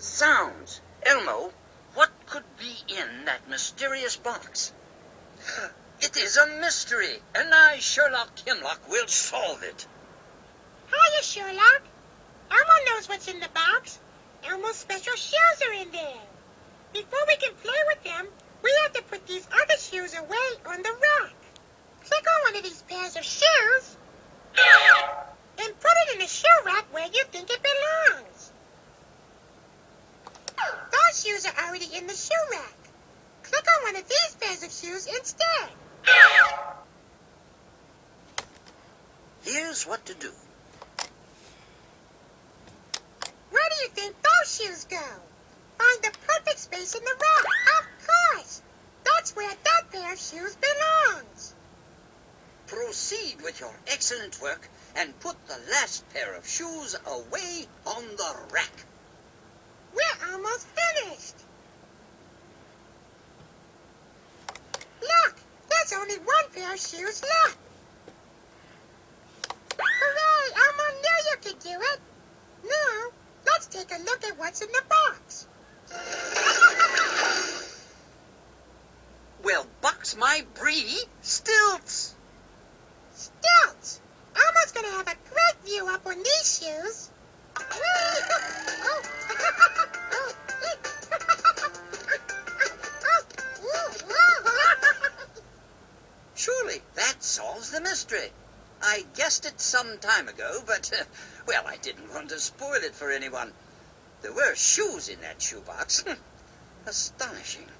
Sounds. Elmo, what could be in that mysterious box? It is a mystery, and I, Sherlock Hemlock, will solve it. Hiya, Sherlock. Elmo knows what's in the box. Elmo's special shoes are in there. Before we can play with them, we have to put these other shoes away on the rack. Click on one of these pairs of shoes and put it in the shoe rack where you think it belongs. Those shoes are already in the shoe rack. Click on one of these pairs of shoes instead. Here's what to do. Where do you think those shoes go? Find the perfect space in the rack. Of course. That's where that pair of shoes belongs. Proceed with your excellent work and put the last pair of shoes away on the rack. We're almost finished. Look, there's only one pair of shoes left. Hooray, Elmo knew you could do it. Now, let's take a look at what's in the box. Well, box my brie, stilts. Stilts. Elmo's going to have a great view up on these shoes. Surely that solves the mystery. I guessed it some time ago, but, well, I didn't want to spoil it for anyone. There were shoes in that shoebox. Astonishing.